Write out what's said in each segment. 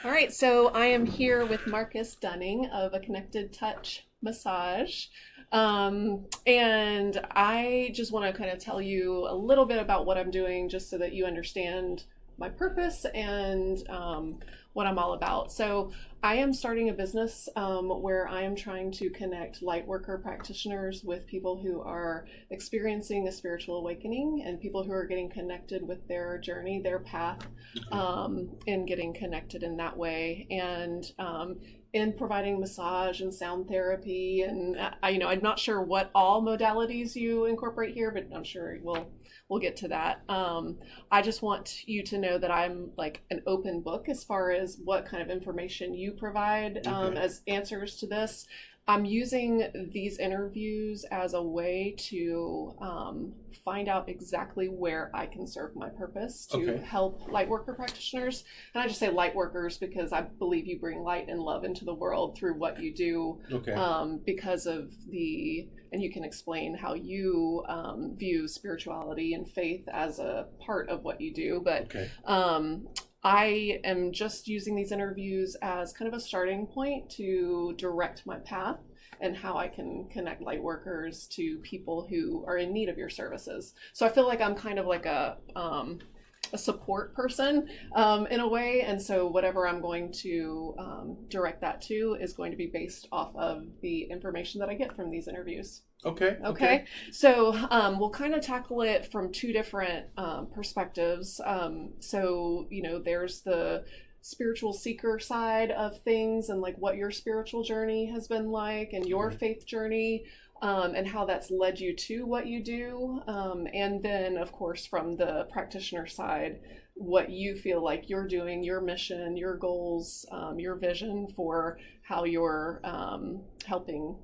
All right, so I am here with Marcus Dunning of A Connected Touch Massage. And I just want to kind of tell you a little bit about what I'm doing just so that you understand my purpose and what I'm all about. So I am starting a business where I am trying to connect light worker practitioners with people who are experiencing a spiritual awakening and people who are getting connected with their journey, their path, and getting connected in that way. And in providing massage and sound therapy, and I'm not sure what all modalities you incorporate here, but I'm sure we'll get to that. I just want you to know that I'm like an open book as far as what kind of information you provide as answers to this. I'm using these interviews as a way to find out exactly where I can serve my purpose to help light worker practitioners. And I just say light workers because I believe you bring light and love into the world through what you do because of and you can explain how you view spirituality and faith as a part of what you do. But I am just using these interviews as kind of a starting point to direct my path and how I can connect light workers to people who are in need of your services. So I feel like I'm kind of like a support person in a way. And so whatever I'm going to direct that to is going to be based off of the information that I get from these interviews. Okay. So we'll kind of tackle it from two different perspectives. So, there's the spiritual seeker side of things and like what your spiritual journey has been like and your faith journey. And how that's led you to what you do. And then, of course, from the practitioner side, what you feel like you're doing, your mission, your goals, your vision for how you're helping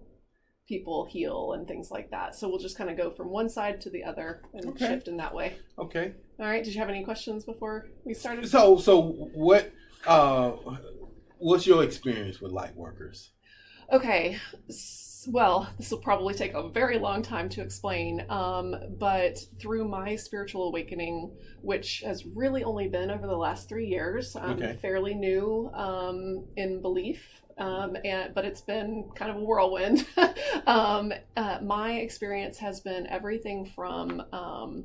people heal and things like that. So we'll just kind of go from one side to the other and shift in that way. Okay. All right. Did you have any questions before we started? So what's your experience with light workers? Okay. Well, this will probably take a very long time to explain, but through my spiritual awakening, which has really only been over the last 3 years, I'm fairly new in belief, but it's been kind of a whirlwind. My experience has been everything from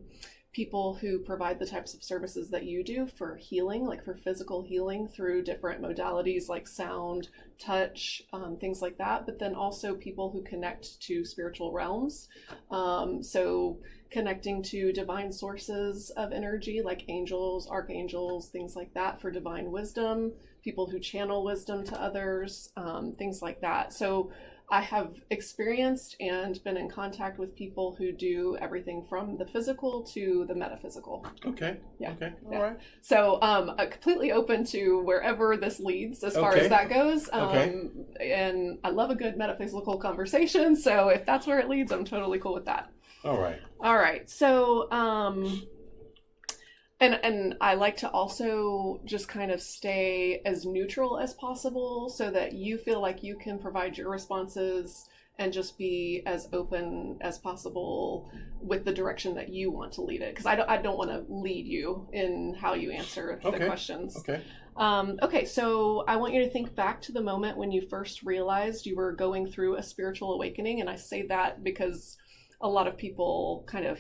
people who provide the types of services that you do for healing, like for physical healing through different modalities like sound, touch, things like that, but then also people who connect to spiritual realms. So connecting to divine sources of energy like angels, archangels, things like that for divine wisdom, people who channel wisdom to others, things like that. So I have experienced and been in contact with people who do everything from the physical to the metaphysical. Okay. Yeah. Okay. All yeah. right. So I'm completely open to wherever this leads as far as that goes. And I love a good metaphysical conversation. So if that's where it leads, I'm totally cool with that. All right. So, and I like to also just kind of stay as neutral as possible so that you feel like you can provide your responses and just be as open as possible with the direction that you want to lead it. Because I don't want to lead you in how you answer the questions. Okay, so I want you to think back to the moment when you first realized you were going through a spiritual awakening. And I say that because a lot of people kind of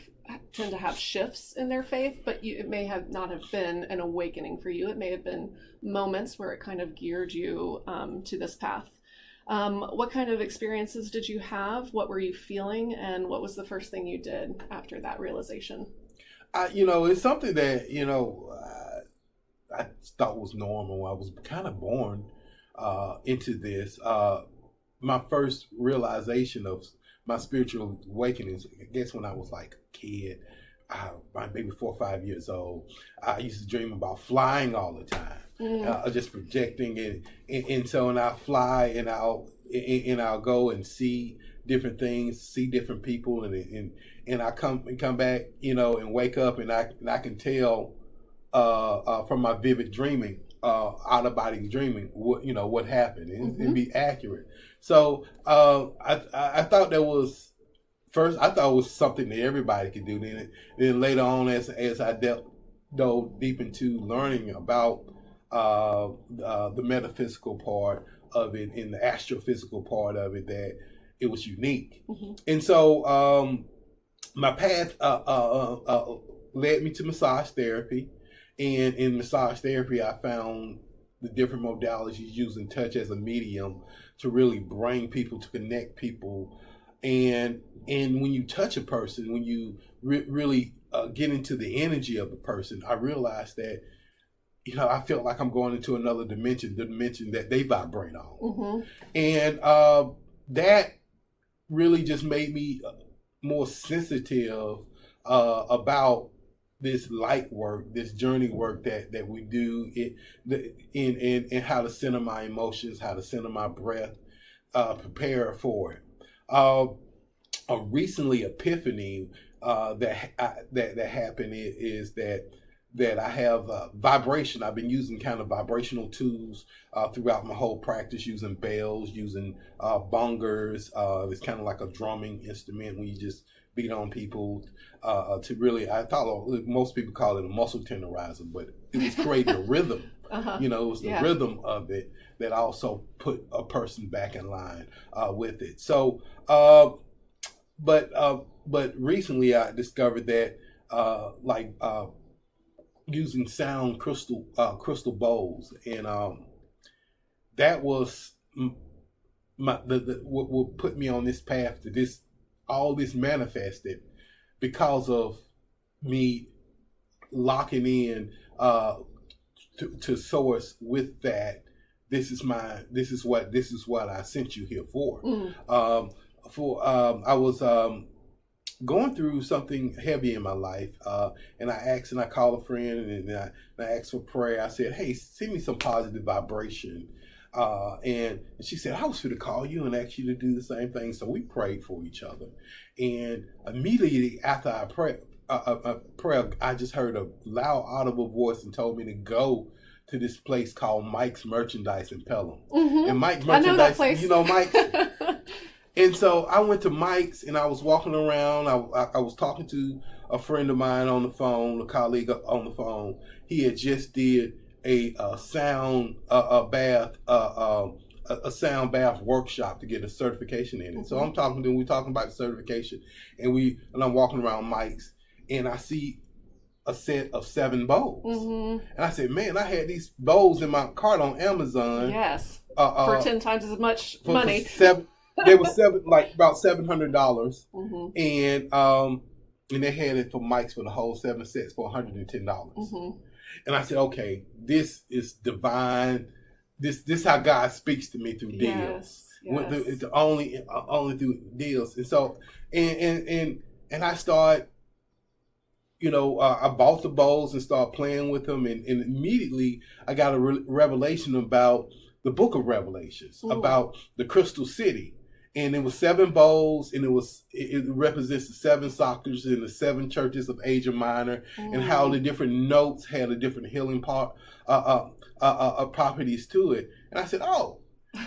tend to have shifts in their faith, but it may have not have been an awakening for you. It may have been moments where it kind of geared you to this path. What kind of experiences did you have? What were you feeling? And what was the first thing you did after that realization? It's something that, I thought was normal. I was kind of born into this. My first realization of my spiritual awakenings, I guess when I was like a kid, maybe 4 or 5 years old, I used to dream about flying all the time, just projecting it. And so when I fly and I'll go and see different things, see different people, and I come back, and wake up and I can tell from my vivid dreaming, out of body dreaming, what happened and be accurate. So I thought that was first. I thought it was something that everybody could do. Then later on, as I dove deep into learning about the metaphysical part of it and the astrophysical part of it, that it was unique. Mm-hmm. And so my path led me to massage therapy. And in massage therapy, I found the different modalities using touch as a medium to really bring people, to connect people. And when you touch a person, when you really get into the energy of the person, I realized that, I felt like I'm going into another dimension, the dimension that they vibrate on. Mm-hmm. And that really just made me more sensitive about this light work, this journey work that we do in how to center my emotions, how to center my breath, prepare for it. A recently epiphany that happened is that I have vibration. I've been using kind of vibrational tools throughout my whole practice, using bells, using bongers. It's kind of like a drumming instrument when you just beat on people to really, I thought most people call it a muscle tenderizer, but it was creating a rhythm. Uh-huh. It was the rhythm of it that also put a person back in line with it. So, but recently I discovered that using sound crystal bowls, and that was what put me on this path to this. All this manifested because of me locking in to source with that. This is what I sent you here for. I was going through something heavy in my life, and I called a friend, and I asked for prayer. I said, "Hey, send me some positive vibration." And she said, "I was going to call you and ask you to do the same thing." So we prayed for each other, and immediately after I prayed, I just heard a loud, audible voice and told me to go to this place called Mike's Merchandise in Pelham. Mm-hmm. And Mike's Merchandise, I know that place. You know Mike's. And so I went to Mike's, and I was walking around. I was talking to a friend of mine on the phone, a colleague on the phone. He had just did a sound bath workshop to get a certification in it. Mm-hmm. So I'm talking to him. We're talking about the certification, and I'm walking around Mike's, and I see a set of 7 bowls. Mm-hmm. And I said, "Man, I had these bowls in my cart on Amazon. Yes, for 10 times as much money. They were about $700, mm-hmm. And they had it for Mike's for the whole 7 sets for $110. Mm-hmm. And I said, okay, this is divine. This how God speaks to me through deals. Yes. It's only through deals. And so and I started, I bought the bowls and started playing with them, and immediately I got a revelation about the book of Revelations, about the crystal city. And it was 7 bowls, and it represents the 7 sockers in the 7 churches of Asia Minor, and how the different notes had a different healing properties to it. And I said, oh.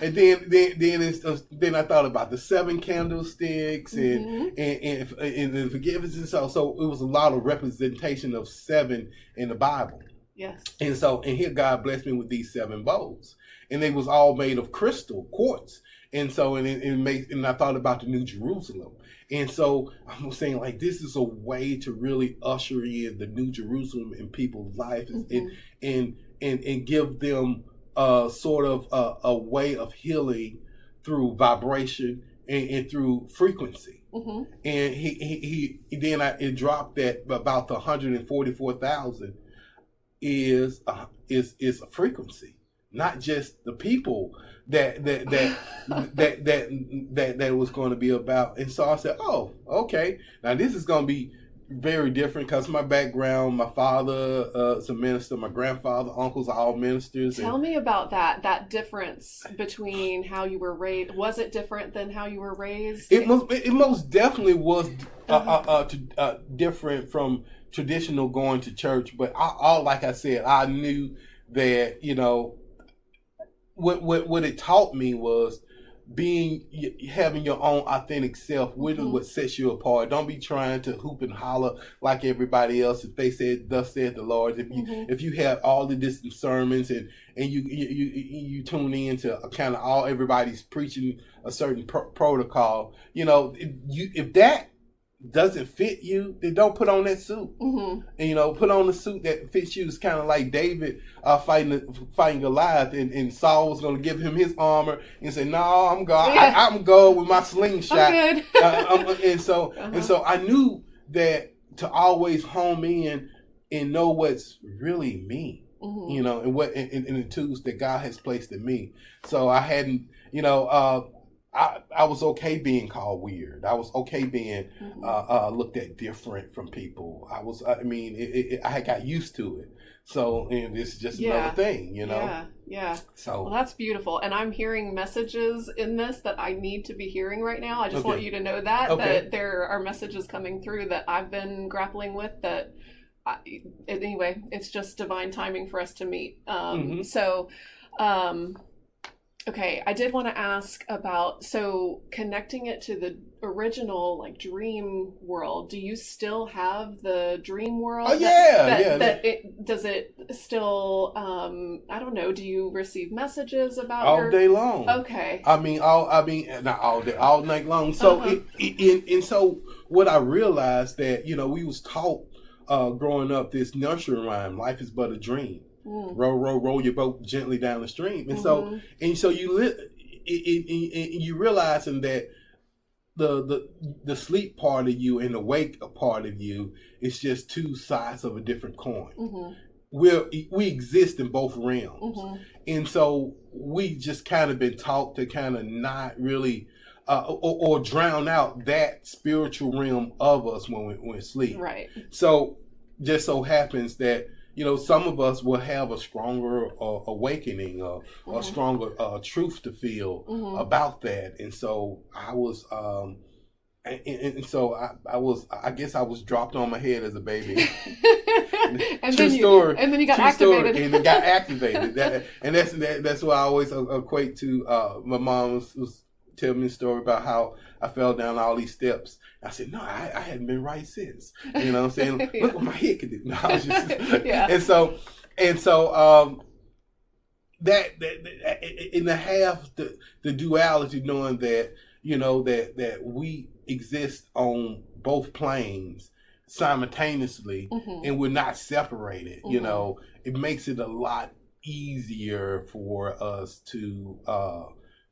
And then I thought about the 7 candlesticks and the forgiveness, and so it was a lot of representation of 7 in the Bible. Yes. And here God blessed me with these 7 bowls, and they was all made of crystal quartz. And so, and I thought about the New Jerusalem. And so I'm saying, like, this is a way to really usher in the New Jerusalem in people's life, and give them sort of a way of healing through vibration and through frequency. Mm-hmm. And it dropped that about the 144,000 is a frequency, not just the people that was going to be about. And so I said, oh, okay, now this is going to be very different, because my background, my father is a minister, my grandfather, uncles are all ministers. Tell me about that difference between how you were raised. Was it different than how you were raised? It most definitely was different from traditional going to church. But like I said, I knew that, what it taught me was having your own authentic self, which is what sets you apart. Don't be trying to hoop and holler like everybody else. If they said, "Thus said the Lord," if you have all the different sermons and you tune in to kind of all everybody's preaching a certain protocol, if that doesn't fit you, then don't put on that suit. And put on the suit that fits you. It's kind of like David fighting Goliath, and Saul was going to give him his armor and say, "No, I'm God. I'm God with my slingshot." And so I knew that to always home in and know what's really me, and what in the tools that God has placed in me. So I hadn't, I was okay being called weird. I was okay being looked at different from people. I had got used to it. So, and it's just another thing, Yeah. So, well, that's beautiful. And I'm hearing messages in this that I need to be hearing right now. I just want you to know that there are messages coming through that I've been grappling with that. Anyway, it's just divine timing for us to meet. Okay, I did want to ask about, so connecting it to the original like dream world, do you still have the dream world? Oh, does it still, I don't know, do you receive messages about all day long? Okay. Not all day, all night long. So, and so what I realized that, we was taught growing up this nursery rhyme, life is but a dream. Row your boat gently down the stream, and so you realizing that the sleep part of you and the wake part of you is just two sides of a different coin. We exist in both realms, and so we just kind of been taught to kind of not really or drown out that spiritual realm of us when we sleep. Right. So just so happens that some of us will have a stronger awakening, a stronger truth to feel about that. And so I was, I guess I was dropped on my head as a baby. And then you got activated. And it got activated. That's what I always equate to. My mom was telling me a story about how I fell down all these steps. I said, no, I hadn't been right since. You know what I'm saying? Look what my head could do. No, I was just, And so that in the half the duality, knowing that that we exist on both planes simultaneously, and we're not separated. It makes it a lot easier for us to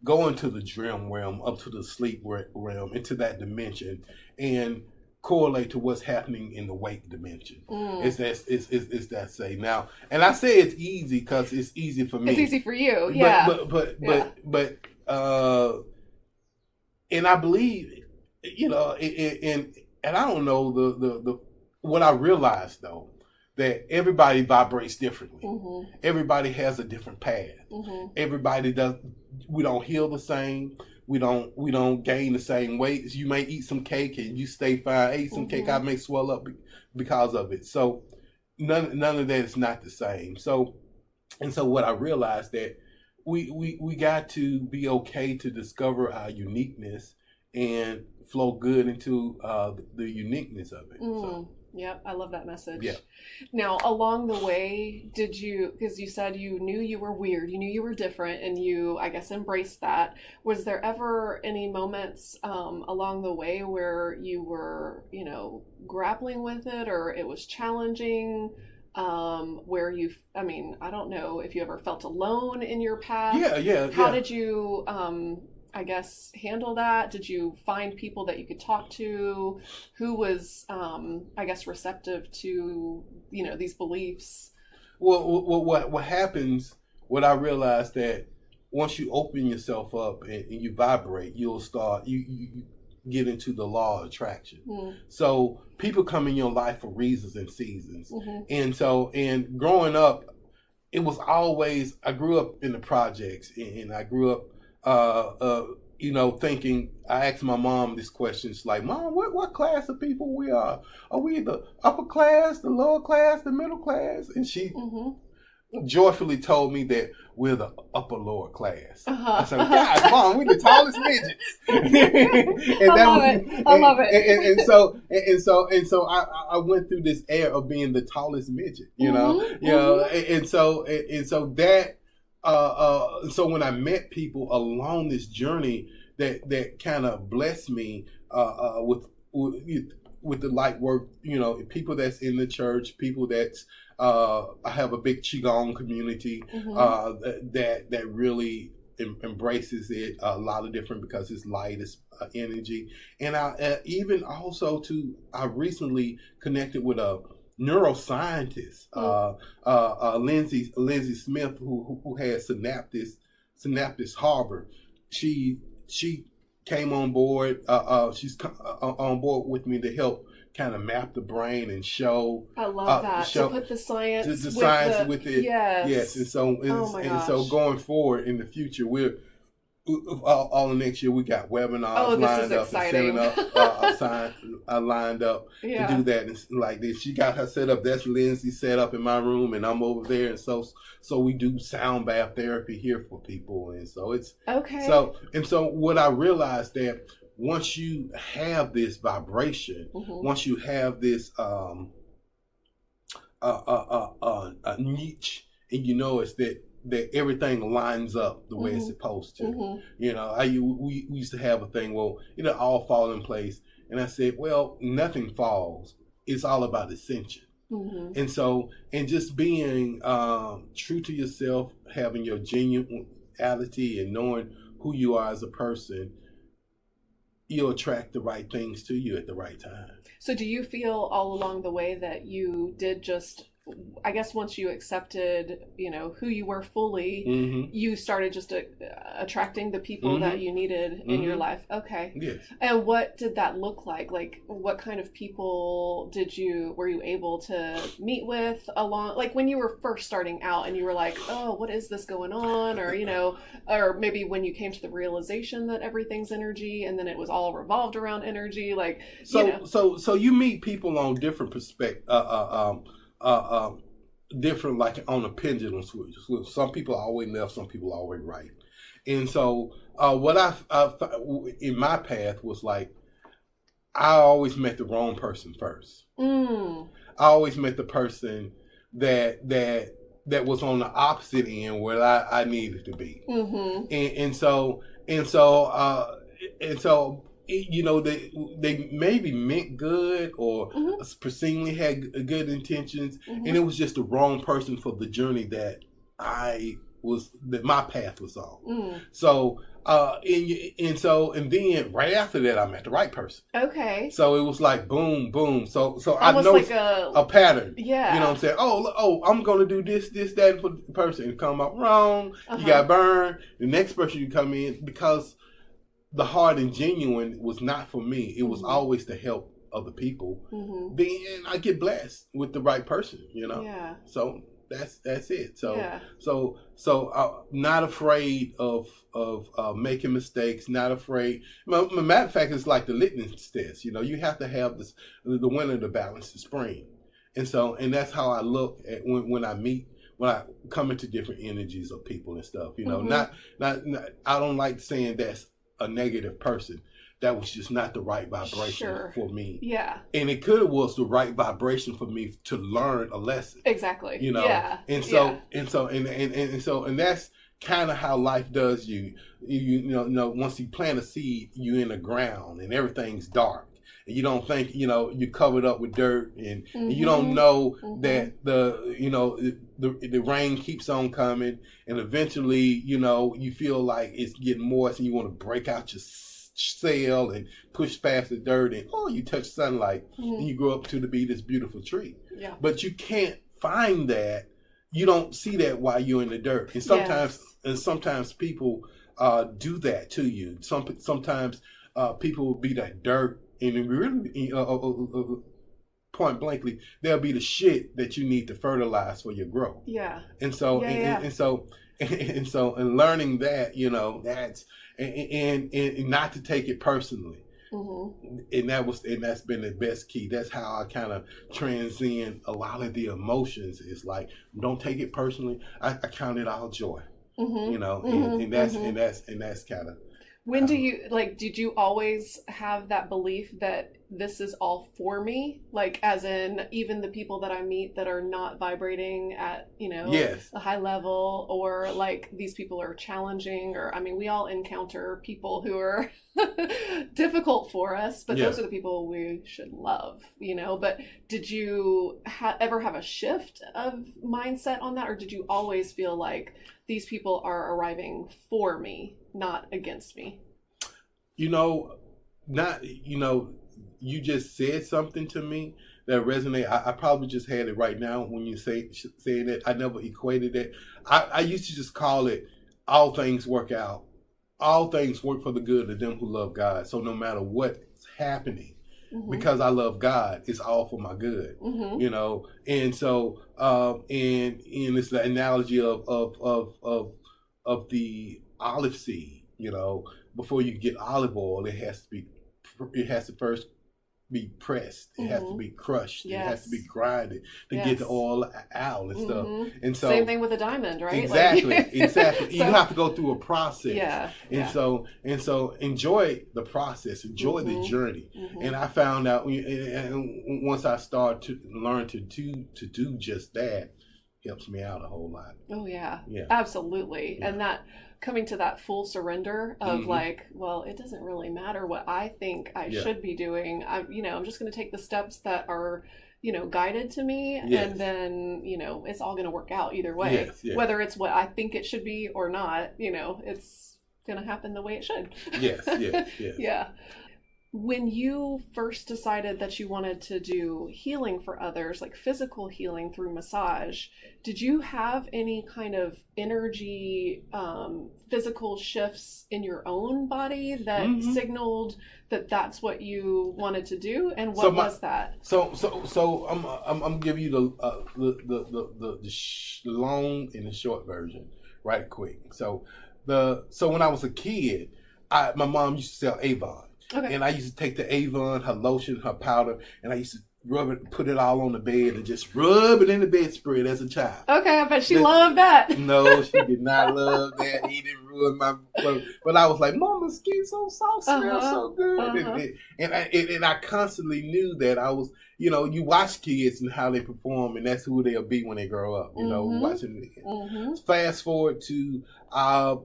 go into the dream realm, up to the sleep realm, into that dimension, and correlate to what's happening in the wake dimension. It's that say now, and I say it's easy because it's easy for me. It's easy for you, But and I believe, and I don't know the what I realized though, that everybody vibrates differently. Everybody has a different path. Everybody does. We don't heal the same. We don't gain the same weight. You may eat some cake and you stay fine. I ate some cake, I may swell up because of it. So none of that is not the same. So what I realized that we got to be okay to discover our uniqueness and flow good into the uniqueness of it. So. Yep, I love that message. Yeah. Now, along the way, because you said you knew you were weird, you knew you were different, and you, I guess, embraced that. Was there ever any moments along the way where you were, grappling with it, or it was challenging, where I don't know if you ever felt alone in your path? Yeah. How did you, I guess, handle that? Did you find people that you could talk to? Who was, I guess, receptive to, these beliefs? Well, what happens, what I realized that once you open yourself up and you vibrate, you'll start, you get into the law of attraction. So people come in your life for reasons and seasons. And growing up, it was always, I grew up in the projects, and I grew up thinking, I asked my mom this question. It's like, Mom, what class of people we are? Are we the upper class, the lower class, the middle class? And she joyfully told me that we're the upper lower class. Uh-huh. I said, God, Mom, we're the tallest midgets. And I love it. I love it. And so I went through this era of being the tallest midget, you know, and so that so when I met people along this journey that kind of blessed me with the light work, you know, people that's in the church, people that's I have a big qigong community that really embraces it a lot of different, because it's light, it's energy. And I even also I recently connected with a neuroscientist, Lindsay Smith, who had Synaptis Harbor. She came on board. She's on board with me to help kind of map the brain and show. I love that. To put the science, with it. Yes. And so going forward in the future, we're all the next year we got webinars lined up, exciting. And setting up lined up to do that. And like this, she got her set up. That's Lindsay set up in my room, and I'm over there. And so we do sound bath therapy here for people, and so it's okay. So what I realized that once you have this vibration, once you have this a niche, and you know it's that everything lines up the way it's supposed to. You know, we used to have a thing, well, you know, all fall in place. And I said, well, nothing falls. It's all about ascension. And just being true to yourself, having your genuinity and knowing who you are as a person, you'll attract the right things to you at the right time. So do you feel all along the way that you did just, I guess once you accepted, you know, who you were fully, you started just attracting the people that you needed in your life? Okay. Yes. And what did that look like? Like, what kind of people were you able to meet with along, like when you were first starting out and you were like, oh, what is this going on? Or, you know, or maybe when you came to the realization that everything's energy and then it was all revolved around energy, like, so you meet people on different different, like on a pendulum switch. Some people are always left, some people are always right. And so what I in my path was like, I always met the wrong person first. I always met the person that was on the opposite end where I needed to be. And so you know, they maybe meant good or seemingly had good intentions, and it was just the wrong person for the journey that my path was on. So and then right after that, I met the right person. Okay. So it was like boom, boom. So I almost noticed like a pattern. Yeah. You know what I'm saying? Oh, I'm gonna do this, that for the person. And come up wrong. You got burned. The next person you come in, because the heart and genuine was not for me. It was always to help other people. Then I get blessed with the right person, you know? Yeah. So that's it. So not afraid of making mistakes, not afraid. Matter of fact, it's like the litmus test, you know, you have to have the winner to balance the spring. And that's how I look at when I come into different energies of people and stuff, you know, not I don't like saying that's a negative person. That was just not the right vibration for me. Yeah. And it could have was the right vibration for me to learn a lesson. Exactly. You know. Yeah. And that's kind of how life does you. You know, once you plant a seed, you're in the ground and everything's dark. And you don't think, you know, you're covered up with dirt, and you don't know that the rain keeps on coming, and eventually, you know, you feel like it's getting moist and you want to break out your cell and push past the dirt, and you touch sunlight and you grow up to be this beautiful tree. Yeah. But you can't find that. You don't see that while you're in the dirt. And sometimes people do that to you. Sometimes people will be that dirt, and really, point blankly, they'll be the shit that you need to fertilize for your growth. Yeah. And learning that, you know, that's and not to take it personally. And that's been the best key. That's how I kind of transcend a lot of the emotions. It's like, don't take it personally. I count it all joy, and that's kind of. When do you, like, did you always have that belief that this is all for me? Like, as in, even the people that I meet that are not vibrating at, Yes. a high level, or like these people are challenging, or, I mean, we all encounter people who are difficult for us, but those are the people we should love, But did you ever have a shift of mindset on that? Or did you always feel like these people are arriving for me, not against me? You just said something to me that resonated. I probably just had it right now when you saying it. I never equated it. I used to just call it, all things work out. All things work for the good of them who love God. So no matter what's happening, because I love God, it's all for my good. And so and it's the analogy of the olive seed. Before you get olive oil, it has to first be pressed. It has to be crushed. Yes. It has to be grinded to get the oil out and stuff. And so same thing with a diamond, right? Exactly, exactly. So, you have to go through a process. Yeah. And so enjoy the process, enjoy the journey. And I found out, and once I started to learn to do just that, helps me out a whole lot. Oh yeah. Absolutely. Yeah. And that coming to that full surrender of like, well, it doesn't really matter what I think I should be doing. I'm just going to take the steps that are, guided to me, and then, it's all going to work out either way. Whether it's what I think it should be or not, it's going to happen the way it should. Yes. Yeah. When you first decided that you wanted to do healing for others, like physical healing through massage, did you have any kind of energy, physical shifts in your own body that signaled that that's what you wanted to do? And what was that? So I'm giving you the long and the short version, right quick. So when I was a kid, my mom used to sell Avon. Okay. And I used to take the Avon, her lotion, her powder, and I used to rub it, put it all on the bed, and just rub it in the bedspread as a child. Okay, I bet she loved that. No, she did not love that. He didn't ruin my clothes. But I was like, Mama's skin's so soft, smells so good. And I constantly knew that I was, you watch kids and how they perform, and that's who they'll be when they grow up, watching. Fast forward to, I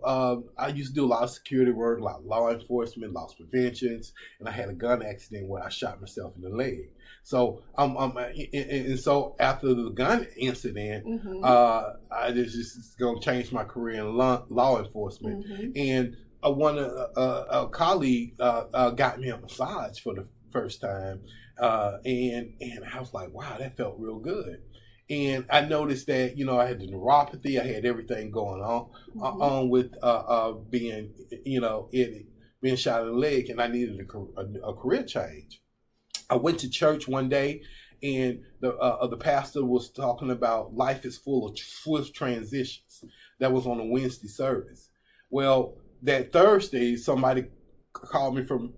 used to do a lot of security work, a lot of law enforcement, loss preventions, and I had a gun accident where I shot myself in the leg. So and so after the gun incident, I just gonna change my career in law enforcement, and a colleague got me a massage for the first time, and I was like, wow, that felt real good. And I noticed that, I had the neuropathy, I had everything going on with being shot in the leg, and I needed a career change. I went to church one day, and the pastor was talking about life is full of swift transitions. That was on a Wednesday service. Well, that Thursday, somebody called me from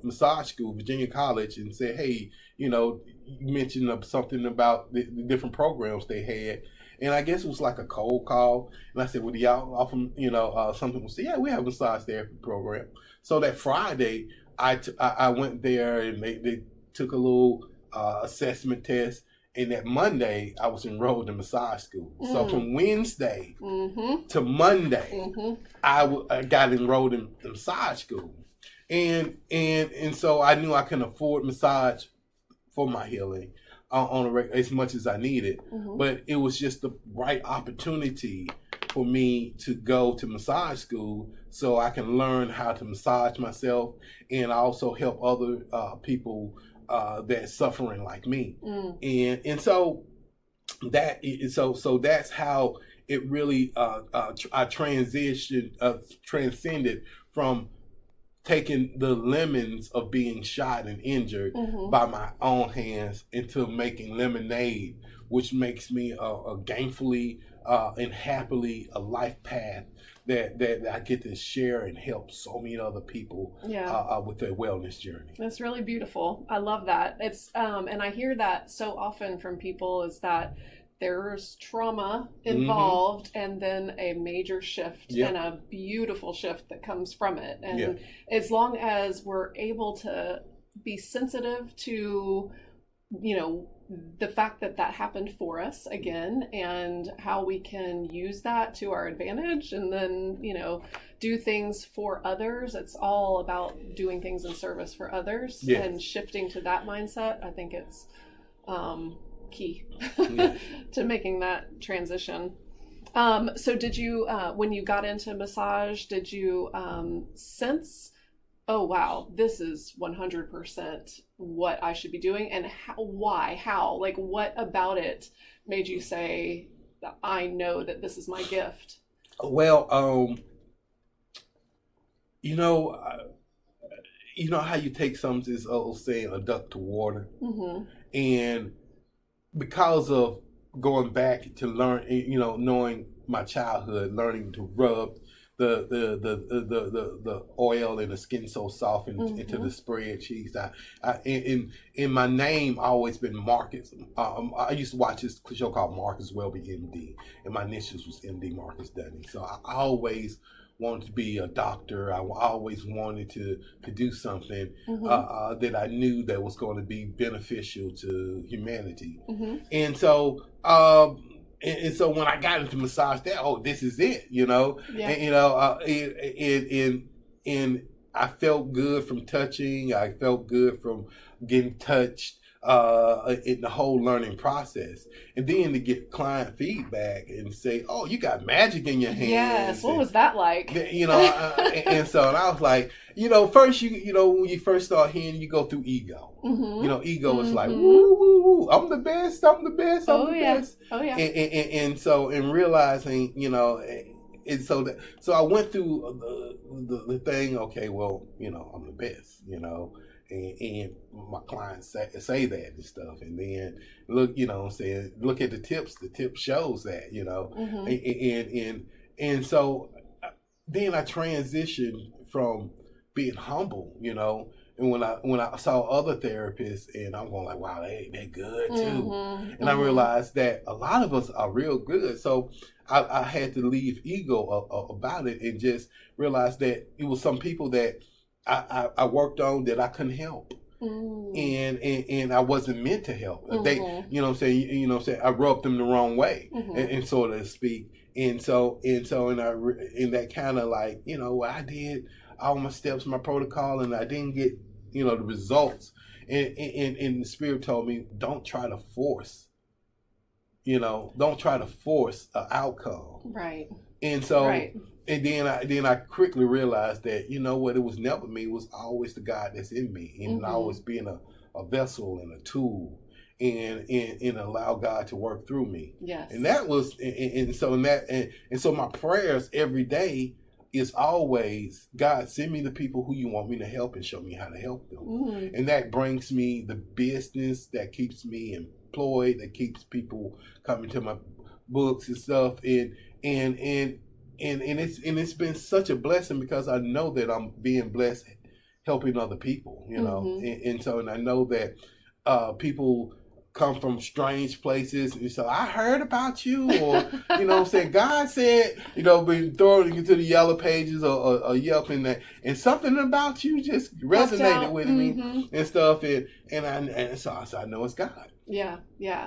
massage school, Virginia College, and said, hey, you mentioned something about the different programs they had. And I guess it was like a cold call. And I said, well, do y'all offer, something? We said, yeah, we have a massage therapy program. So that Friday, I went there, and they took a little assessment test. And that Monday, I was enrolled in massage school. So from Wednesday to Monday, I got enrolled in massage school. And so I knew I couldn't afford massage for my healing as much as I needed. But it was just the right opportunity for me to go to massage school so I can learn how to massage myself and also help other people that's suffering like me. And so that's how it really I transcended from taking the lemons of being shot and injured by my own hands into making lemonade which makes me a gainfully and happily a life path that I get to share and help so many other people with their wellness journey. That's really beautiful. I love that. It's and I hear that so often from people, is that there's trauma involved and then a major shift and a beautiful shift that comes from it. And as long as we're able to be sensitive to, the fact that that happened for us again, and how we can use that to our advantage, and then, do things for others. It's all about doing things in service for others and shifting to that mindset. I think it's key to making that transition. So did you, when you got into massage, did you sense, oh wow, this is 100% what I should be doing? And how, like, what about it made you say, I know that this is my gift? Well, you know how you take something, this old saying, a duck to water, and because of going back to learn, knowing my childhood, learning to rub the oil and the skin so soft into the spread cheese. In my name, I always been Marcus. I used to watch this show called Marcus Welby, MD, and my initials was MD Marcus Dunning. So I always wanted to be a doctor. I always wanted to do something that I knew that was going to be beneficial to humanity. And so and so when I got into massage, this is it, and I felt good from touching. I felt good from getting touched in the whole learning process. And then to get client feedback and say, oh, you got magic in your hands. Yes, what was that like? And I was like, first, when you first start hearing, you go through ego. Ego is like, woo, woo, woo, I'm the best, I'm the best, I'm the best. Oh, yeah. And so, in realizing, and so I went through the thing, okay, well, I'm the best, and my clients say that and stuff, and then look, look at the tips shows that, and so then I transitioned from being humble, and when I saw other therapists, and I'm going like, wow, they're good too, and I realized that a lot of us are real good, so I had to leave ego about it and just realize that it was some people that I worked on that I couldn't help. And I wasn't meant to help. They, I rubbed them the wrong way, and so to speak. And that kind of like, I did all my steps, my protocol, and I didn't get, the results. And the Spirit told me, don't try to force, don't try to force an outcome. Right. And so, and then I quickly realized that, it was never me, it was always the God that's in me, and always being a vessel and a tool, and allow God to work through me. Yes. And that was, and so my prayers every day is always, God, send me the people who you want me to help and show me how to help them. And that brings me the business that keeps me employed, that keeps people coming to my books and stuff, and it's been such a blessing because I know that I'm being blessed helping other people, and I know that people come from strange places, and so I heard about you, or God said, been throwing into the yellow pages or Yelp and something about you just resonated with me and stuff, and so I know it's God. Yeah.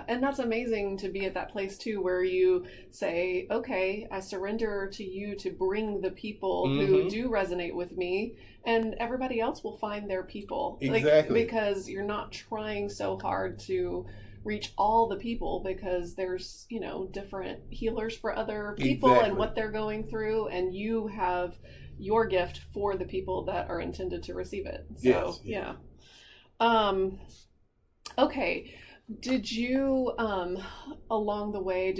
And that's amazing to be at that place too, where you say, okay, I surrender to you to bring the people who do resonate with me, and everybody else will find their people. Exactly. Because you're not trying so hard to reach all the people, because there's, different healers for other people and what they're going through, and you have your gift for the people that are intended to receive it. So, yes. Okay. Did you, along the way,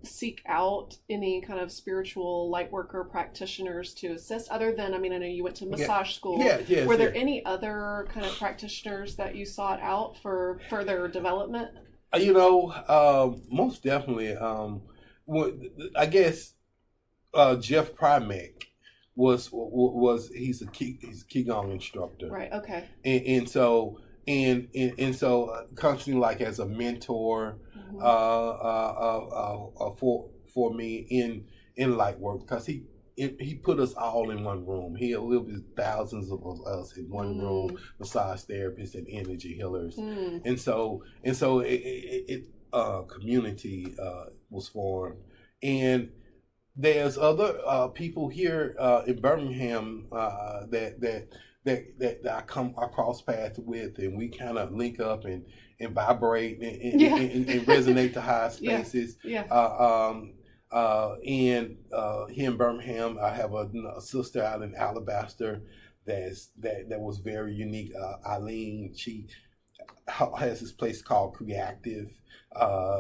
seek out any kind of spiritual light worker practitioners to assist, other than, I know you went to massage school. Yes, Were there any other kind of practitioners that you sought out for further development? Most definitely. What I guess Jeff Primack was he's a qigong instructor, Right. Okay. and so constantly like as a mentor Mm-hmm. for me in light work because he put us all in one room. He lived with thousands of us in one room, massage therapists and energy healers, and so community was formed, and there's other people here in Birmingham that I come across paths with, and we kind of link up and vibrate and resonate to high spaces. Yeah. And here in Birmingham, I have a sister out in Alabaster that was very unique. Eileen, she has this place called Creative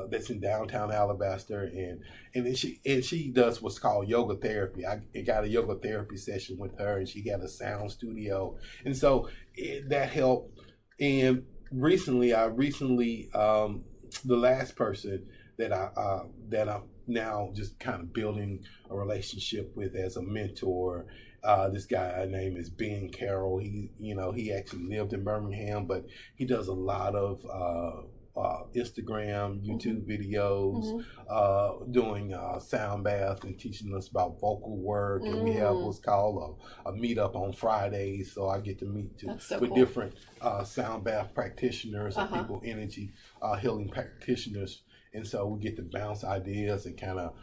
that's in downtown Alabaster, and then she does what's called yoga therapy. I got a yoga therapy session with her, and she got a sound studio, and so that helped. And I recently the last person that I'm now just kind of building a relationship with as a mentor. This guy name is Ben Carroll. He actually lived in Birmingham, but he does a lot of Instagram, YouTube videos, doing sound baths and teaching us about vocal work. And we have what's called a meetup on Fridays, so I get to meet with cool. different sound bath practitioners and people, energy healing practitioners. And so we get to bounce ideas and kind of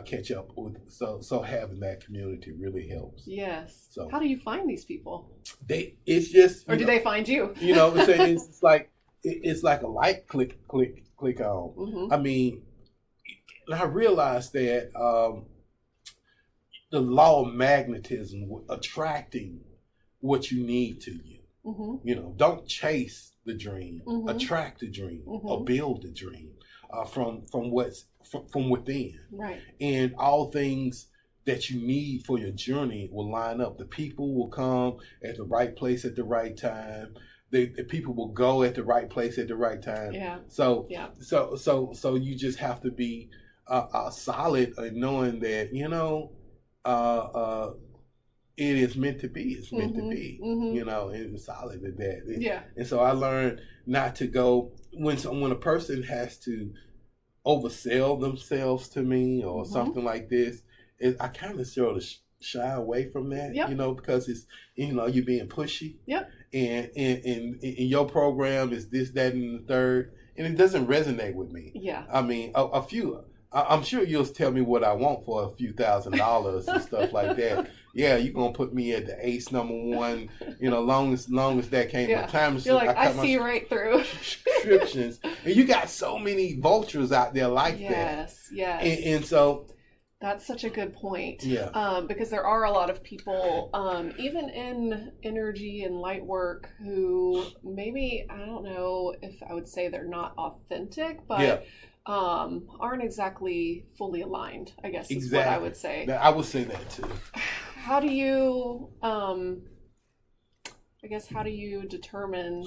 catch up with. So having that community really helps. Yes. So how do you find these people? It's just, or do they find you? It's like a light click on. I mean, I realized that the law of magnetism, attracting what you need to you. Don't chase the dream, attract the dream, or build the dream. From within, right? And all things that you need for your journey will line up. The people will come at the right place at the right time. The people will go at the right place at the right time. Yeah. So you just have to be solid in knowing that it is meant to be. It's meant to be. And solid at that. And so I learned not to go when a person has to oversell themselves to me or something like this. I kind of sort of shy away from that, because it's you're being pushy. Yep. And your program is this, that, and the third, and it doesn't resonate with me. Yeah. I mean, a few. I'm sure you'll tell me what I want for a few $1,000s and stuff like that. Yeah, you're gonna put me at the ace number one. Long as that came. Yeah. Time you're like, I see right through subscriptions, and you got so many vultures out there like that. Yes. And so that's such a good point. Yeah. Because there are a lot of people, even in energy and light work, who maybe, I don't know if I would say they're not authentic, but aren't exactly fully aligned, I guess is what I would say. I would say that too. How do you, how do you determine,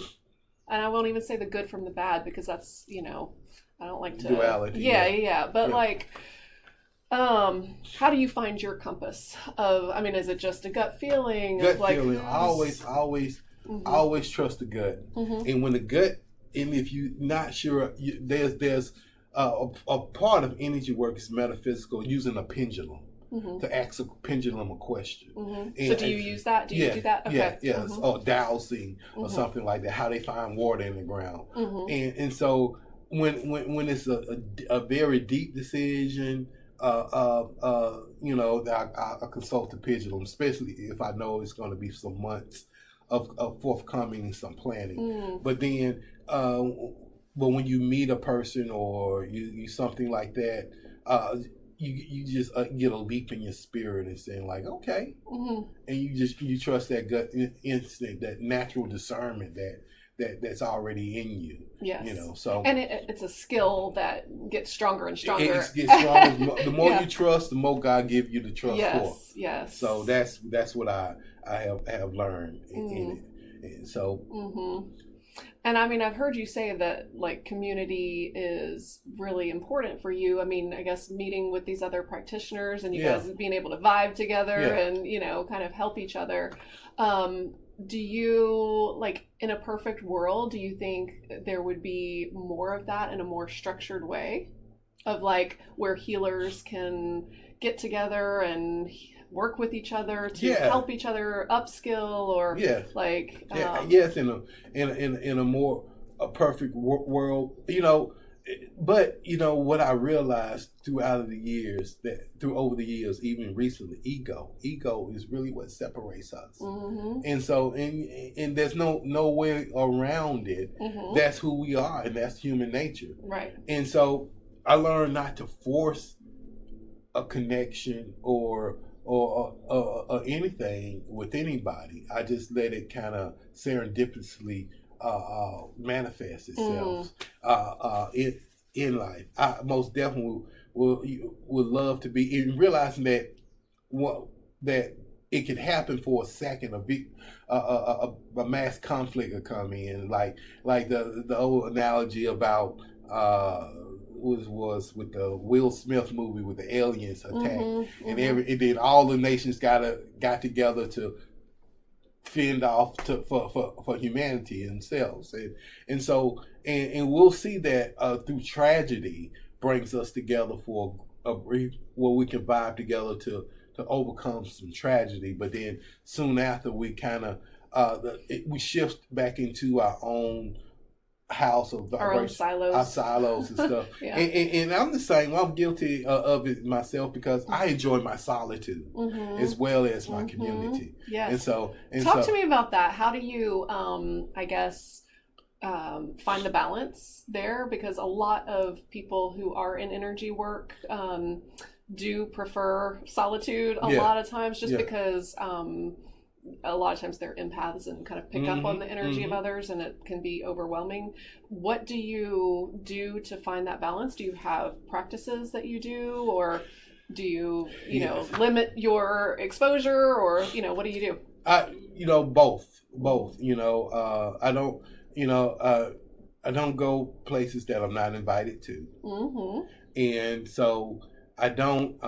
and I won't even say the good from the bad because that's, I don't like to. Duality. Yeah. But how do you find your compass of, is it just a gut feeling? Gut feeling. I always trust the gut. And when the gut, and if you're not sure, there's a part of energy work is metaphysical, using a pendulum to ask a pendulum a question. So do you use that? Do you do that? Okay. Yes. Or dowsing or something like that, how they find water in the ground. And so when it's a very deep decision, I consult the pendulum, especially if I know it's going to be some months of forthcoming and some planning. But then, but when you meet a person or you something like that, you just get a leap in your spirit and saying like, okay, and you trust that gut instinct, that natural discernment that's already in you. Yes. So and it's a skill that gets stronger and stronger. It gets stronger. The more you trust, the more God give you the trust for. Yes. So that's what I have learned in it. And so And I mean, I've heard you say that like community is really important for you. I mean, I guess meeting with these other practitioners and you Yeah, guys being able to vibe together yeah. and, kind of help each other. Do you, like, in a perfect world, do you think there would be more of that in a more structured way of like where healers can get together and work with each other to Yeah, help each other upskill or yeah. like, Yeah, yes, in a more a perfect world, but what I realized throughout the years over the years, even recently, ego is really what separates us, mm-hmm, and so and there's no way around it. mm-hmm, That's who we are, and that's human nature, right. and so I learned not to force a connection or anything with anybody. I just let it kind of serendipitously manifest itself in life. I most definitely would love to be in realizing that that it could happen for a second. A mass conflict could come in, like the old analogy about. Was with the Will Smith movie with the aliens attack, Mm-hmm, and mm-hmm. and then all the nations got together to fend off for humanity themselves, and so and we'll see that through tragedy brings us together for a brief where we can vibe together to overcome some tragedy, but then soon after we kind of we shift back into our own house of Our own vibration, our silos. silos and stuff. Yeah. And I'm the same. I'm guilty of it myself because I enjoy my solitude Mm-hmm, as well as my mm-hmm. community. Yes. And Talk so to me about that. How do you, I guess, find the balance there? Because a lot of people who are in energy work do prefer solitude a yeah, lot of times just yeah. because a lot of times they're empaths and kind of pick up on the energy of Mm-hmm. others and it can be overwhelming. What do you do to find that balance? Do you have practices that you do or do you, limit your exposure or, what do you do? Both. I don't go places that I'm not invited to. Mm-hmm. And so I don't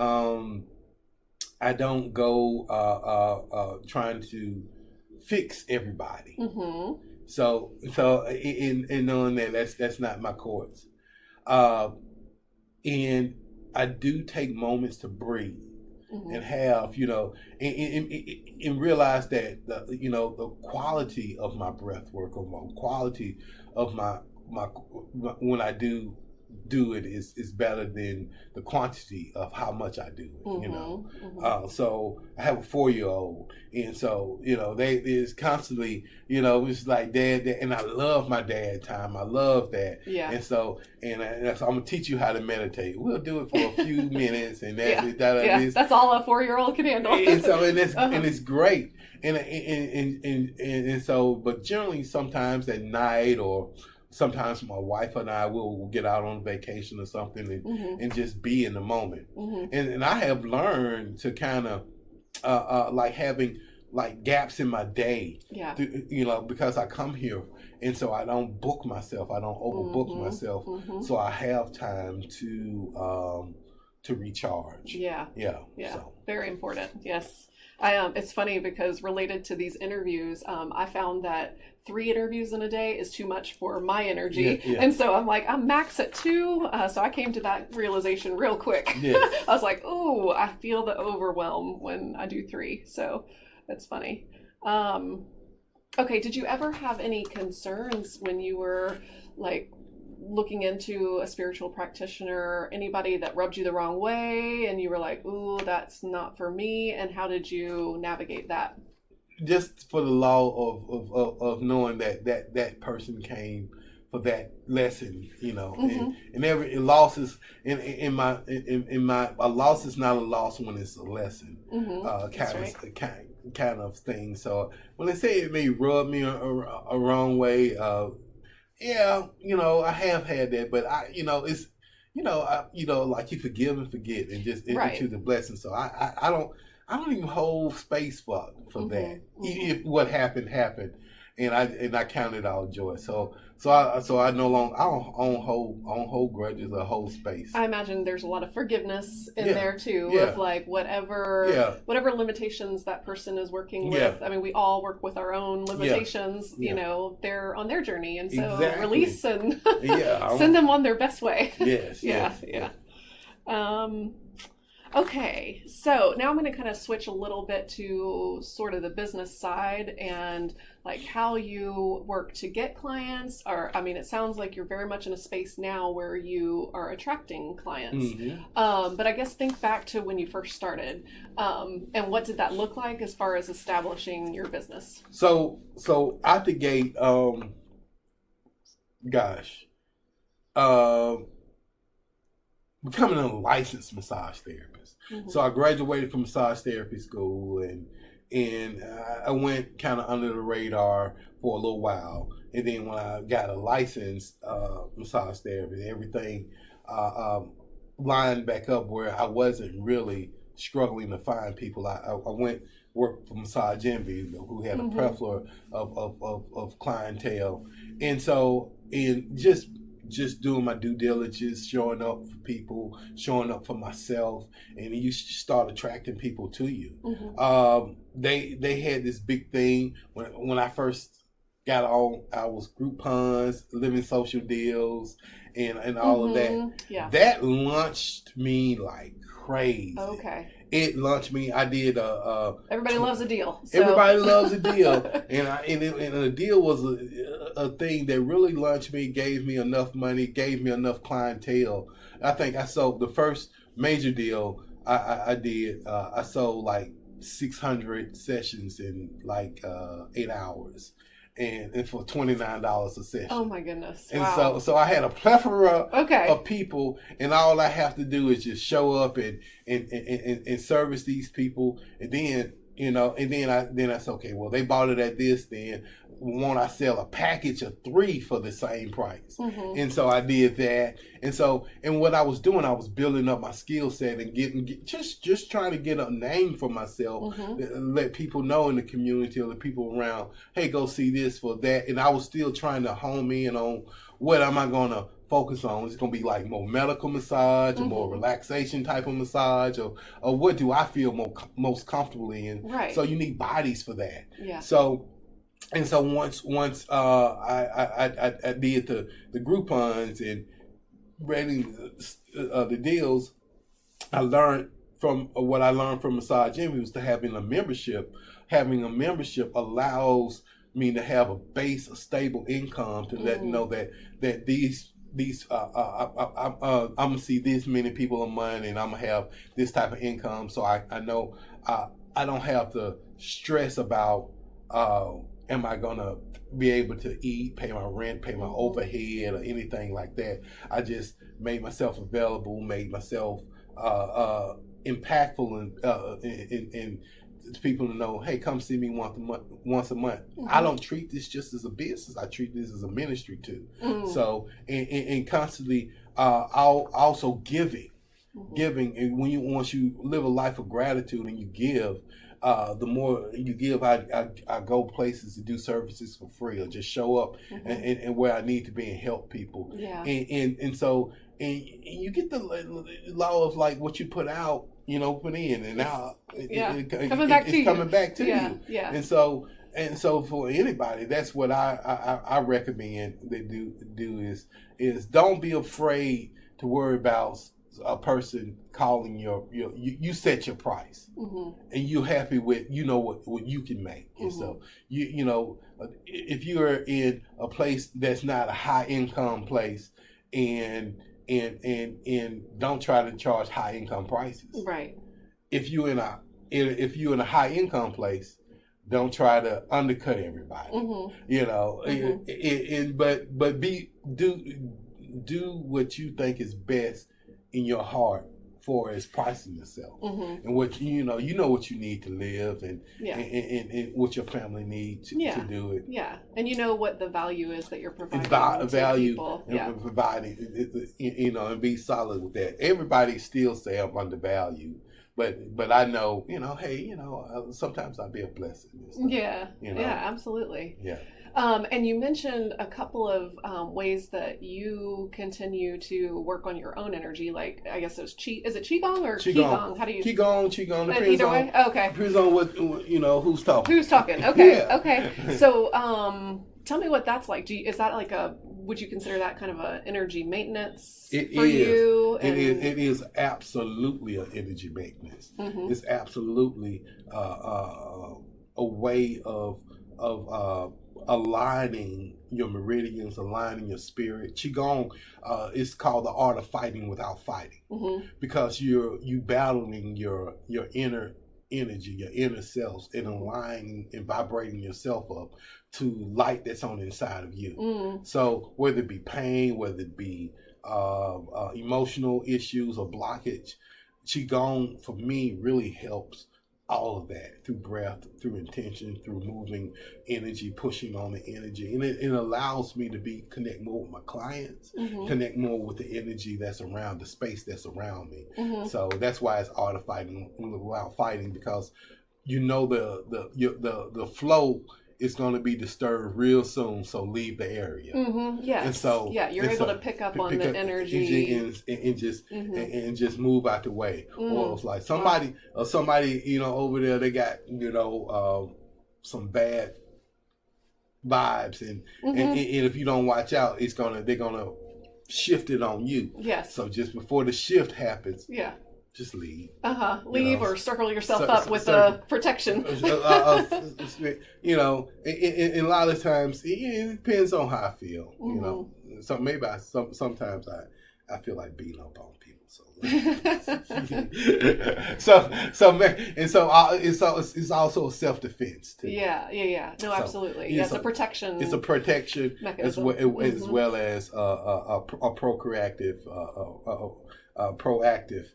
go trying to fix everybody. Mm-hmm. So in knowing that that's not my course. And I do take moments to breathe Mm-hmm. and have, and realize that the quality of my breath work or my quality of my when I do it is better than the quantity of how much I do it. Mm-hmm. Mm-hmm. So I have a 4-year-old, and so they is constantly it's like dad, and I love my dad time. I love that. Yeah. And so and so I'm gonna teach you how to meditate. We'll do it for a few minutes, and Yeah. that That's all a 4-year-old can handle. and so and it's Uh-huh. and it's great. And so, but generally sometimes at night or sometimes my wife and I will get out on vacation or something Mm-hmm. and just be in the moment. Mm-hmm. And I have learned to kind of like having like gaps in my day, Yeah. because I come here and so I don't book myself. I don't overbook Mm-hmm. myself. Mm-hmm. So I have time to recharge. Yeah. Yeah. Yeah. So. Very important. Yes. It's funny because related to these interviews, I found that 3 interviews in a day is too much for my energy. Yeah. And so I'm like, I'm max at 2. So I came to that realization real quick. Yes. I was like, ooh, I feel the overwhelm when I do 3. So that's funny. Okay. Did you ever have any concerns when you were like looking into a spiritual practitioner, anybody that rubbed you the wrong way and you were like, ooh, that's not for me? And how did you navigate that? Just for the law of knowing that person came for that lesson, Mm-hmm. and every loss is in my a loss is not a loss when it's a lesson, Mm-hmm. kind of thing. So when they say it may rub me a wrong way, yeah, I have had that, but it's like you forgive and forget and just Right. into the blessing. So I don't even hold space for Mm-hmm. that. Mm-hmm. If what happened, and I count it all joy. So I no longer I don't hold grudges or hold space. I imagine there's a lot of forgiveness in Yeah. there too, Yeah. of like whatever Yeah. limitations that person is working Yeah. with. I mean, we all work with our own limitations. Yeah. You know, they're on their journey, and so Exactly. release and Yeah. send them on their best way. Yes. Yeah. Yes. Okay, so now I'm going to kind of switch a little bit to sort of the business side and like how you work to get clients. Or, I mean, it sounds like you're very much in a space now where you are attracting clients. Mm-hmm. But I guess think back to when you first started, and what did that look like as far as establishing your business? So out the gate, becoming a licensed massage therapist. Mm-hmm. So I graduated from massage therapy school, and I went kind of under the radar for a little while. And then when I got a licensed massage therapist, everything lined back up where I wasn't really struggling to find people. I went worked for Massage Envy, who had a plethora of clientele, and so just doing my due diligence, showing up for people, showing up for myself, and you start attracting people to you. Mm-hmm. They had this big thing when I first got on. I was Groupons, Living Social Deals, and all of that. Yeah. That launched me like crazy. Okay. It launched me. I did everybody loves a deal. So. Everybody loves a deal, and a deal was a thing that really launched me, gave me enough money, gave me enough clientele. I think I sold the first major deal I did. I sold like 600 sessions in like 8 hours. And for $29 a session. Oh my goodness! And wow. so I had a plethora of people, and all I have to do is just show up and service these people, and then I said, okay, well they bought it at this, then won't I sell a package of 3 for the same price? Mm-hmm. And so I did that, and what I was doing, I was building up my skill set and just trying to get a name for myself, let people know in the community or the people around, hey, go see this for that, and I was still trying to home in on what am I going to focus on. It's going to be like more medical massage or more relaxation type of massage, or what do I feel most comfortable in? Right. So you need bodies for that. Yeah. So once I did the Groupons and ready the deals, I learned from what I learned from Massage Envy was to having a membership. Having a membership allows me to have a stable income to let know that these I'm gonna see this many people a month, and I'm gonna have this type of income. So I know I don't have to stress about am I gonna be able to eat, pay my rent, pay my overhead, or anything like that. I just made myself available, made myself impactful, and to people to know, hey, come see me once a month. Mm-hmm. I don't treat this just as a business. I treat this as a ministry too. Mm-hmm. So and constantly also giving, and once you live a life of gratitude and you give. The more you give, I go places to do services for free or just show up and where I need to be and help people. Yeah. And so you get the law of like what you put out, put in, and now it's coming back to you. Yeah. And so for anybody, that's what I recommend they do is don't be afraid to worry about a person calling you set your price, and you're happy with what you can make. And so if you're in a place that's not a high income place, and don't try to charge high income prices. Right. If you're in a high income place, don't try to undercut everybody. But do what you think is best in your heart for as pricing yourself, and what you know what you need to live, and what your family needs to do it. Yeah, and you know what the value is that you're providing. Value to people. And providing, and be solid with that. Everybody still say I'm undervalued, but I know, hey, sometimes I'll be a blessing. Yeah, absolutely. Yeah. And you mentioned a couple of ways that you continue to work on your own energy. Like, I guess it was is it qigong or qigong? How do you? Qigong. Depends either way. on, Okay. Depends on what who's talking. Who's talking? Okay. Yeah. Okay. So, tell me what that's like. Is that like would you consider that kind of a energy maintenance for you? It is absolutely an energy maintenance. Mm-hmm. It's absolutely a way of aligning your meridians, aligning your spirit. Qigong is called the art of fighting without fighting, mm-hmm. because you battling your inner energy, your inner self, and aligning and vibrating yourself up to light that's on the inside of you. Mm. So whether it be pain, whether it be emotional issues or blockage, Qigong for me really helps all of that through breath, through intention, through moving energy, pushing on the energy. And it allows me to connect more with my clients, mm-hmm. connect more with the energy that's around, the space that's around me. Mm-hmm. So that's why it's art of fighting without fighting, because the flow is going to be disturbed real soon, so leave the area. Mm-hmm. Yes. And so you're able to pick up on the energy and just move out the way. Mm. Or it's like somebody over there, they got some bad vibes, and if you don't watch out, they're gonna shift it on you. Yes. So just before the shift happens, yeah, just leave. Leave or circle yourself up with a protection. And a lot of times it depends on how I feel. Mm-hmm. So maybe sometimes I feel like beating up on people. So it's also a self-defense too. Yeah. No, absolutely. It's a protection. It's a protection mechanism. as well as a proactive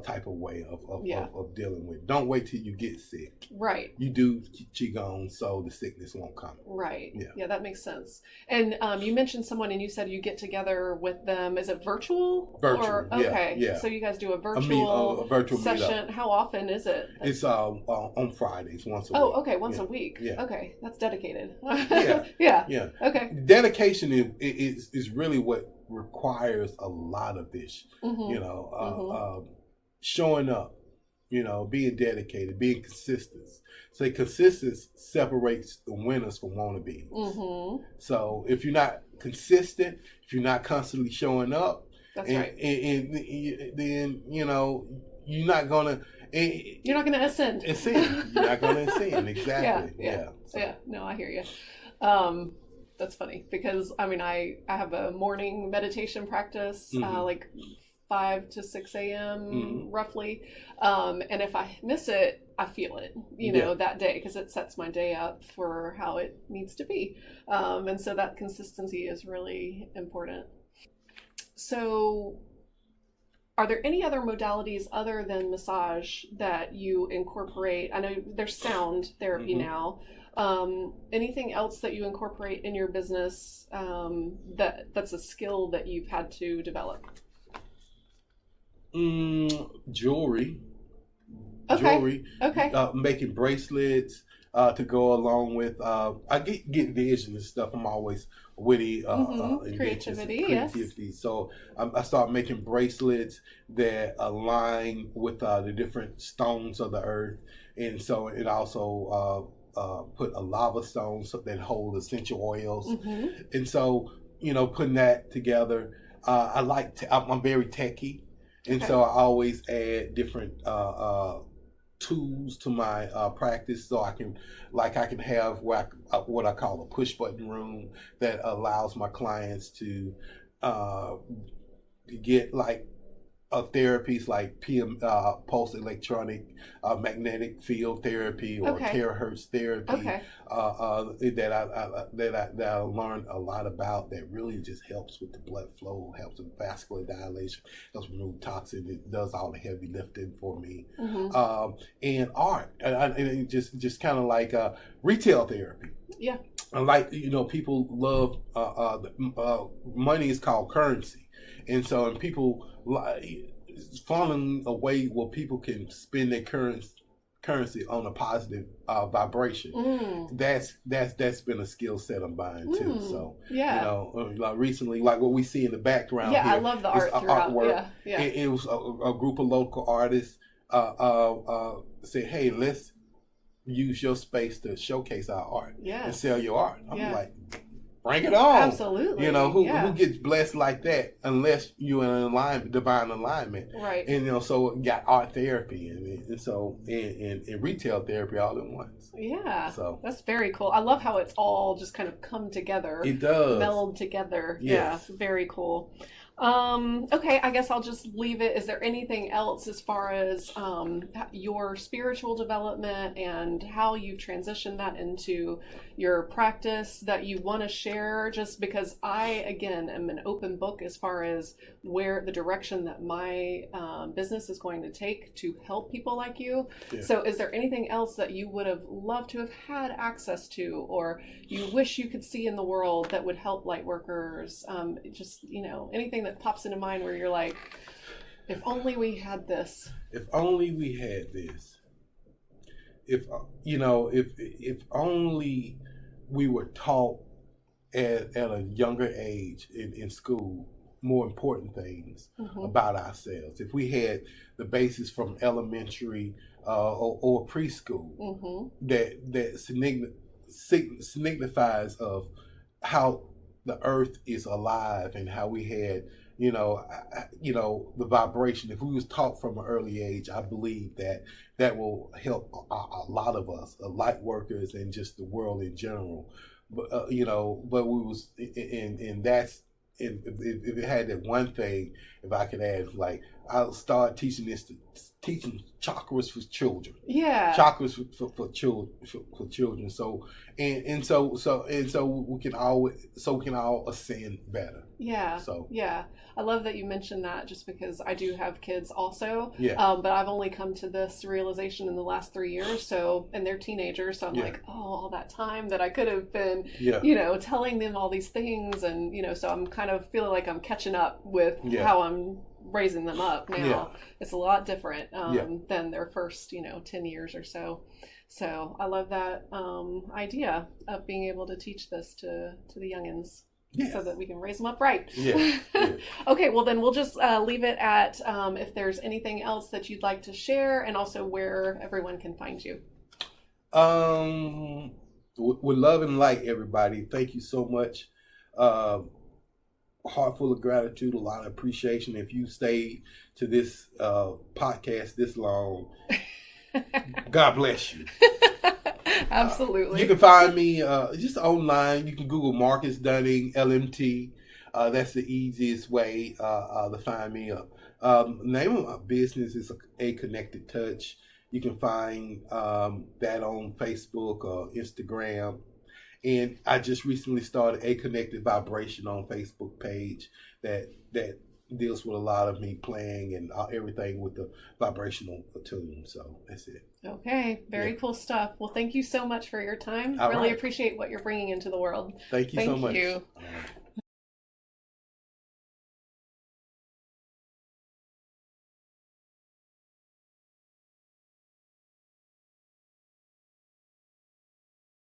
type of way of dealing with. Don't wait till you get sick. Right. You do qigong so the sickness won't come. Right. Yeah, that makes sense. And you mentioned someone, and you said you get together with them. Is it virtual? Virtual. Okay. Yeah. So you guys do a virtual session. Meetup. How often is it? It's on Fridays, once a week. Oh, okay, once a week. Yeah. Okay, that's dedicated. Yeah. Okay. Dedication is really what requires a lot of this. Mm-hmm. Showing up, being dedicated, being consistent. So consistency separates the winners from wannabes. Mm-hmm. So if you're not consistent, if you're not constantly showing up, that's right. Then you're not gonna. You're not gonna ascend. You're not gonna ascend. Exactly. Yeah. No, I hear you. That's funny because I have a morning meditation practice, like 5 to 6 a.m. roughly, and if I miss it, I feel it, that day, because it sets my day up for how it needs to be, and so that consistency is really important. So, are there any other modalities other than massage that you incorporate? I know there's sound therapy now. Anything else that you incorporate in your business that's a skill that you've had to develop? Jewelry. Okay. Making bracelets to go along with. I get vision and stuff. I'm always witty. Creativity. Yes. So I start making bracelets that align with the different stones of the earth, and so it also put a lava stone that hold essential oils, and so putting that together. I'm very techie. And so I always add different tools to my practice, so I can have what I call a push button room that allows my clients to get like therapies like pulse electronic magnetic field therapy or terahertz therapy that I learned a lot about, that really just helps with the blood flow, helps with vascular dilation, helps remove toxins. It does all the heavy lifting for me. And art, and just kind of like retail therapy. Yeah. Like people love money is called currency. And so, people falling away where people can spend their currency on a positive vibration. That's been a skill set of mine too. So like recently, like what we see in the background here, I love the art throughout. Artwork. It was a group of local artists said, hey, let's use your space to showcase our art and sell your art. I'm like, bring it on. Absolutely. Who gets blessed like that unless you're in alignment, divine alignment. Right. And so got art therapy and so and retail therapy all at once. Yeah. So that's very cool. I love how it's all just kind of come together. It does. Meld together. Yes. Yeah. Very cool. Okay, I guess I'll just leave it. Is there anything else as far as your spiritual development and how you transition that into your practice that you want to share? Just because I, again, am an open book as far as where the direction that my business is going to take to help people like you. Yeah. So is there anything else that you would have loved to have had access to, or you wish you could see in the world that would help light workers? Just, anything that pops into mind where you're like, if only we had this. If only we had this. If only we were taught at a younger age in school more important things about ourselves. If we had the basis from elementary or preschool that signifies of how the earth is alive and how we had the vibration. If we was taught from an early age, I believe that will help a lot of us, light workers and just the world in general. But but we was and that's. If it had that one thing, if I could add, like I'll start teaching chakras for children. Yeah. Chakras for children. So we can all ascend better. Yeah. So yeah. I love that you mentioned that, just because I do have kids also. Yeah. But I've only come to this realization in the last 3 years. So, and they're teenagers. So I'm like, all that time that I could have been, telling them all these things. And, so I'm kind of feeling like I'm catching up with how I'm raising them up now. Yeah. It's a lot different than their first, 10 years or so. So I love that idea of being able to teach this to the youngins. Yes. So that we can raise them up right. Yeah. Okay, well then we'll just leave it at if there's anything else that you'd like to share, and also where everyone can find you. With love and light, everybody. Thank you so much. Heart full of gratitude, a lot of appreciation. If you stayed to this podcast this long, God bless you. Absolutely. You can find me just online. You can Google Marcus Dunning, LMT. That's the easiest way to find me. Name of my business is A Connected Touch. You can find that on Facebook or Instagram. And I just recently started A Connected Vibration on Facebook page that deals with a lot of me playing and everything with the vibrational tune. So that's it. Okay. Very cool stuff. Well, thank you so much for your time. Really appreciate what you're bringing into the world. Thank you so much. Thank you.